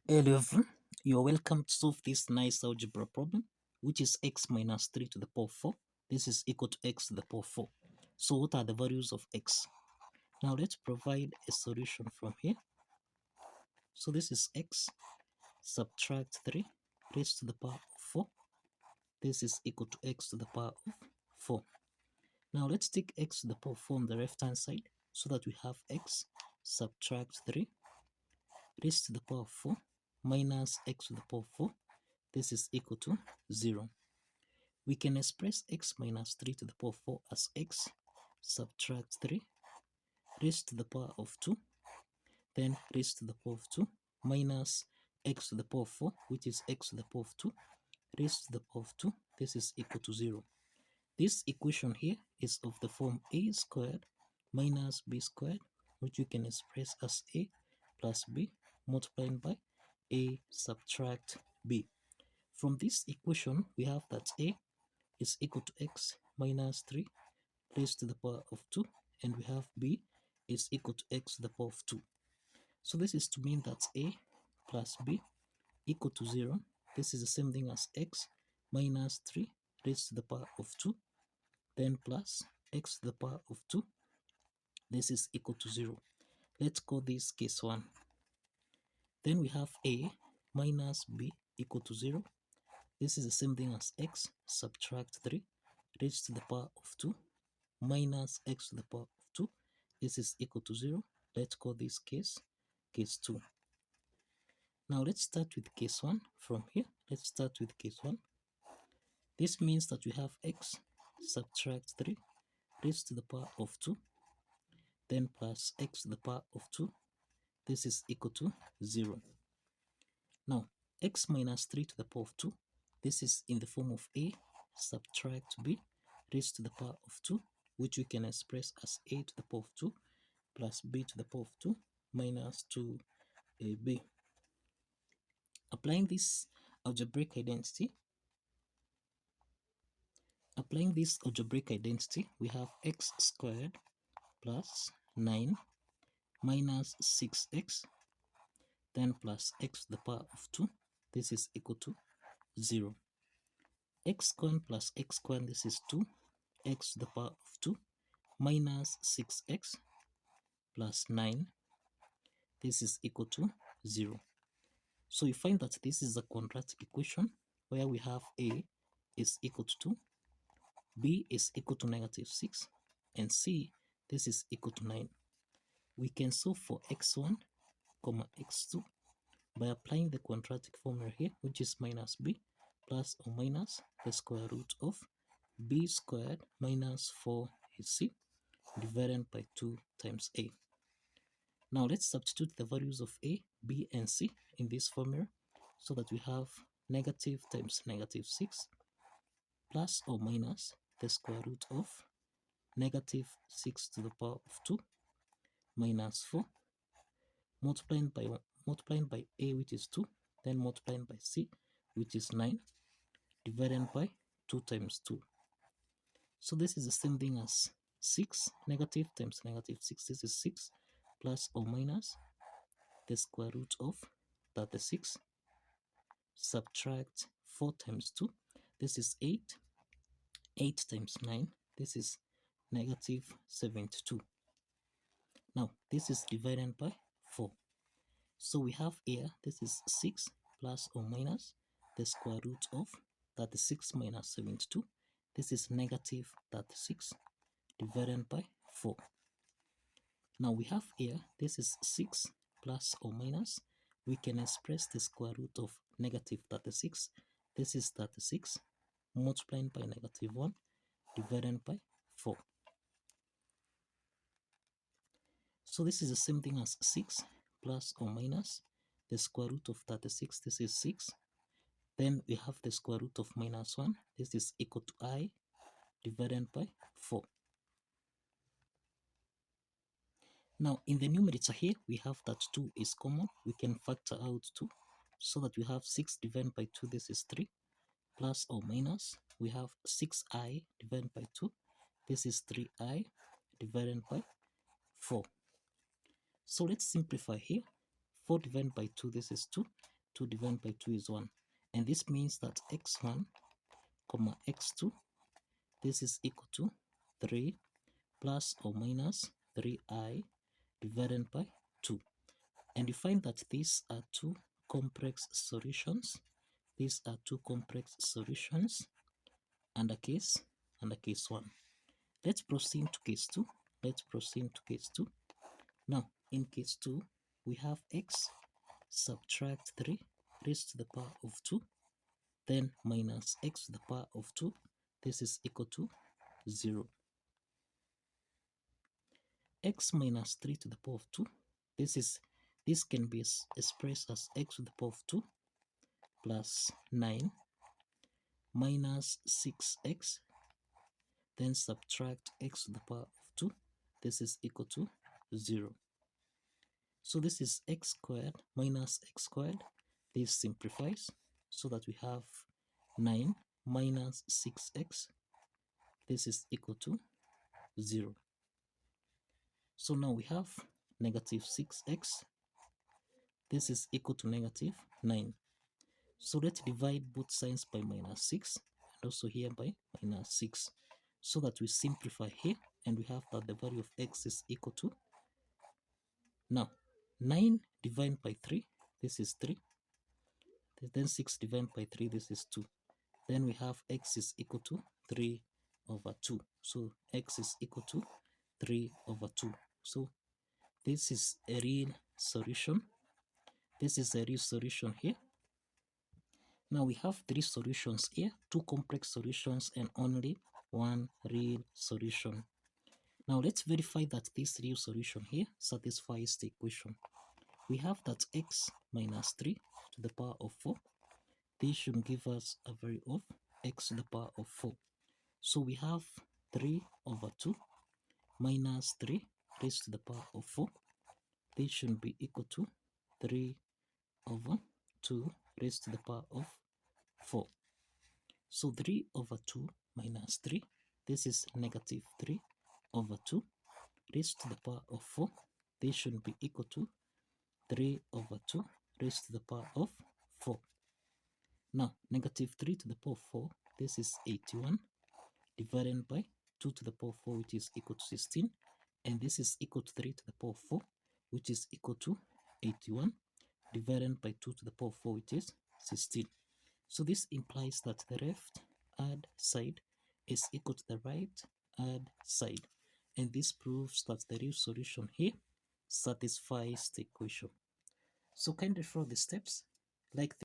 Hello everyone, you're welcome to solve this nice algebra problem, which is x minus 3 to the power 4. This is equal to x to the power 4. So what are the values of x? Now let's provide a solution from here. So this is x, subtract 3 raised to the power of 4. This is equal to x to the power of 4. Now let's take x to the power 4 on the left hand side, so that we have x subtract 3 raised to the power of 4 minus x to the power of 4. This is equal to 0. We can express x minus 3 to the power of 4 as x subtract 3 raised to the power of 2, then raised to the power of 2 minus x to the power of 4, which is x to the power of 2 raised to the power of 2. This is equal to 0. This equation here is of the form a squared minus b squared, which you can express as a plus b multiplied by a subtract b. From this equation, we have that a is equal to x minus 3 raised to the power of 2, and we have b is equal to x to the power of 2. So this is to mean that a plus b equal to 0. This is the same thing as x minus 3 raised to the power of 2, then plus x to the power of 2. This is equal to 0. Let's call this case 1. Then we have a minus b equal to 0. This is the same thing as x subtract 3 raised to the power of 2 minus x to the power of 2. This is equal to 0. Let's call this case 2. Now let's start with case 1 from here. Let's start with case 1. This means that we have x subtract 3 raised to the power of 2, then plus x to the power of 2. This is equal to 0. Now x minus 3 to the power of 2, this is in the form of a subtract b raised to the power of 2, which we can express as a to the power of 2 plus b to the power of 2 minus 2ab. Applying this algebraic identity, we have x squared plus 9 minus 6x, then plus x to the power of 2. This is equal to 0. X squared plus x squared, this is 2 x to the power of 2 minus 6x plus 9. This is equal to 0. So you find that this is a quadratic equation where we have a is equal to 2, b is equal to negative 6, and c, this is equal to 9. We can solve for x1, x2 by applying the quadratic formula here, which is minus b plus or minus the square root of b squared minus 4ac divided by 2 times a. Now let's substitute the values of a, b, and c in this formula, so that we have negative times negative 6 plus or minus the square root of negative 6 to the power of 2 minus 4 multiplying by a, which is 2, then multiplying by c, which is 9, divided by 2 times 2. So this is the same thing as 6 negative times negative 6. This is 6 plus or minus the square root of 36 subtract 4 times 2. This is 8. 8 times 9. This is negative 72. Now this is divided by 4. So we have here, this is 6 plus or minus the square root of 36 minus 72. This is negative 36 divided by 4. Now we have here, this is 6 plus or minus, we can express the square root of negative 36. This is 36 multiplied by negative 1 divided by 4. So this is the same thing as 6 plus or minus the square root of 36. This is 6. Then we have the square root of minus 1. This is equal to I divided by 4. Now in the numerator here, we have that 2 is common. We can factor out 2, so that we have 6 divided by 2. This is 3 plus or minus. We have 6i divided by 2. This is 3i divided by 4. So let's simplify here. 4 divided by 2, this is 2. 2 divided by 2 is 1. And this means that x1, comma x2, this is equal to 3 plus or minus 3i divided by 2. And you find that these are two complex solutions. These are two complex solutions under case 1. Let's proceed to case 2. Let's proceed to case 2. Now, in case 2, we have x subtract 3 raised to the power of 2, then minus x to the power of 2. This is equal to 0. X minus 3 to the power of 2. This can be expressed as x to the power of 2 plus 9 minus 6x, then subtract x to the power of 2. This is equal to 0. So this is x squared minus x squared. This simplifies so that we have 9 minus 6x. This is equal to 0. So now we have negative 6x. This is equal to negative 9. So let's divide both sides by minus 6 and also here by minus 6 so that we simplify here, and we have that the value of x is equal to, now 9 divided by 3, this is 3. Then 6 divided by 3, this is 2. Then we have x is equal to 3 over 2. So x is equal to 3 over 2. So this is a real solution. This is a real solution here. Now we have 3 solutions here, 2 complex solutions and only 1 real solution. Now let's verify that this real solution here satisfies the equation. We have that x minus 3 to the power of 4. This should give us a value of x to the power of 4. So we have 3 over 2 minus 3 raised to the power of 4. This should be equal to 3 over 2 raised to the power of 4. So 3 over 2 minus 3, this is negative 3 over 2 raised to the power of 4. This should be equal to 3 over 2 raised to the power of 4. Now, negative 3 to the power of 4, this is 81 divided by 2 to the power of 4, which is equal to 16. And this is equal to 3 to the power of 4, which is equal to 81 divided by 2 to the power of 4, which is 16. So this implies that the left hand side is equal to the right hand side. And this proves that the real solution here satisfies the equation. So kindly follow the steps like this.